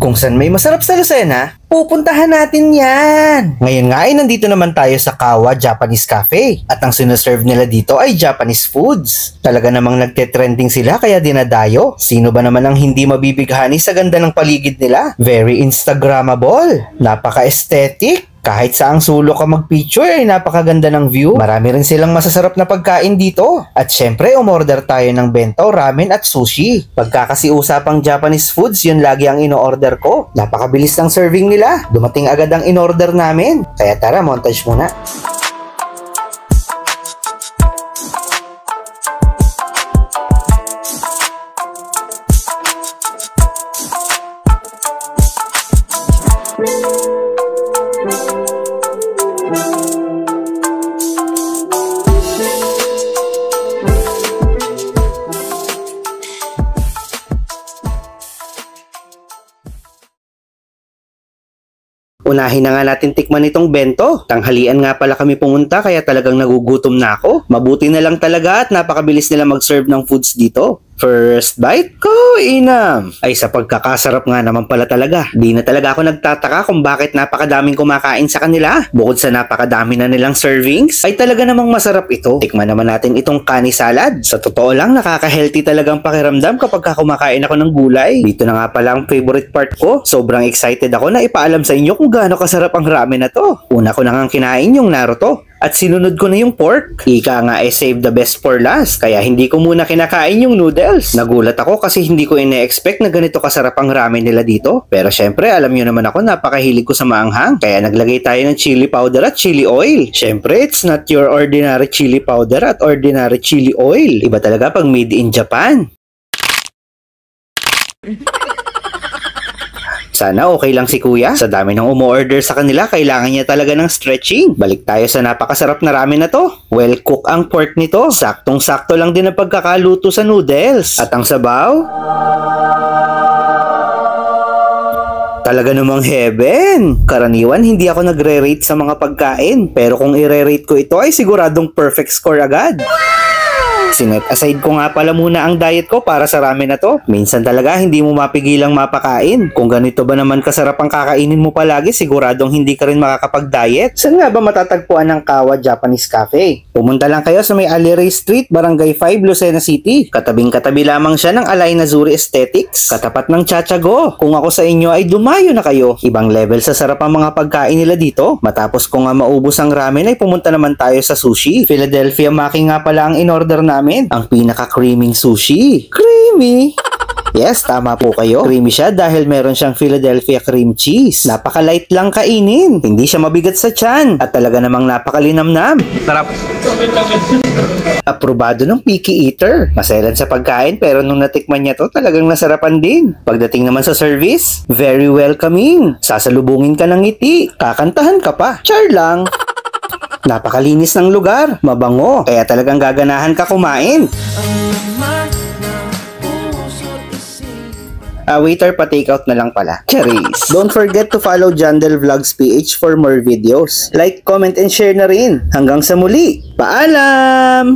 kung saan may masarap sa Lucena, pupuntahan natin yan. Ngayon nga ay nandito naman tayo sa Kawa Japanese Cafe at ang sinaserve nila dito ay Japanese foods. Talaga namang nagte-trending sila kaya dinadayo. Sino ba naman ang hindi mabibighani sa ganda ng paligid nila? Very Instagrammable, napaka-aesthetic. Kahit saang sulok ka mag-picture ay napakaganda ng view. Marami rin silang masasarap na pagkain dito. At syempre, umorder tayo ng bento, ramen at sushi. Pagka kasi usapang Japanese foods, yun lagi ang ino-order ko. Napakabilis ng serving nila. Dumating agad ang in-order namin. Kaya tara, montage muna. Unahin na nga natin tikman itong bento. Tanghalian nga pala kami pumunta kaya talagang nagugutom na ako. Mabuti na lang talaga at napakabilis nila mag-serve ng foods dito. First bite ko, inam. Ay sa pagkakasarap nga naman pala talaga. Di na talaga ako nagtataka kung bakit napakadaming kumakain sa kanila. Bukod sa napakadami na nilang servings, ay talaga namang masarap ito. Tikman naman natin itong kani salad. Sa totoo lang, nakaka-healthy talagang pakiramdam kapag kumakain ako ng gulay. Dito na nga pala ang favorite part ko. Sobrang excited ako na ipaalam sa inyo kung gaano kasarap ang ramen na to. Una ko na ngang kinain yung Naruto. At sinunod ko na yung pork. Ika nga save the best for last. Kaya hindi ko muna kinakain yung noodles. Nagulat ako kasi hindi ko ine-expect na ganito kasarap ang ramen nila dito. Pero syempre, alam nyo naman ako, napakahilig ko sa maanghang. Kaya naglagay tayo ng chili powder at chili oil. Syempre, it's not your ordinary chili powder at ordinary chili oil. Iba talaga pag made in Japan. Sana okay lang si kuya. Sa dami ng umu-order sa kanila, kailangan niya talaga ng stretching. Balik tayo sa napakasarap na ramen na to. Well cook ang pork nito. Saktong-sakto lang din ang pagkakaluto sa noodles. At ang sabaw? Talaga namang heaven. Karaniwan, hindi ako nagre-rate sa mga pagkain. Pero kung i-rate ko ito ay siguradong perfect score agad. Sinet aside ko nga pala muna ang diet ko para sa ramen na to. Minsan talaga hindi mo mapigilang mapakain. Kung ganito ba naman kasarap ang kakainin mo palagi, siguradong hindi ka rin makakapag-diet. Saan nga ba matatagpuan ng Kawa Japanese Cafe? Pumunta lang kayo sa may Aliray Street, Barangay 5, Lucena City. Katabing-katabi lamang siya ng Alay Nazuri Aesthetics. Katapat ng Chachago. Kung ako sa inyo ay dumayo na kayo. Ibang level sa sarap ang mga pagkain nila dito. Matapos ko nga maubos ang ramen ay pumunta naman tayo sa sushi. Philadelphia Maki nga pala ang in-order namin. Ang pinaka-creaming sushi. Creamy! Yes, tama po kayo. Creamy siya dahil meron siyang Philadelphia cream cheese. Napaka-light lang kainin. Hindi siya mabigat sa tiyan. At talaga namang napakalinamnam. Sarap. Aprobado ng picky eater. Maselan sa pagkain pero nung natikman niya to, talagang nasarapan din. Pagdating naman sa service, very welcoming. Sasalubungin ka ng ngiti. Kakantahan ka pa. Char lang. Napakalinis ng lugar, mabango, kaya talagang gaganahan ka kumain. Waiter, pa-take out na lang pala. Charis. Don't forget to follow Jandel Vlogs PH for more videos. Like, comment, and share na rin. Hanggang sa muli. Paalam!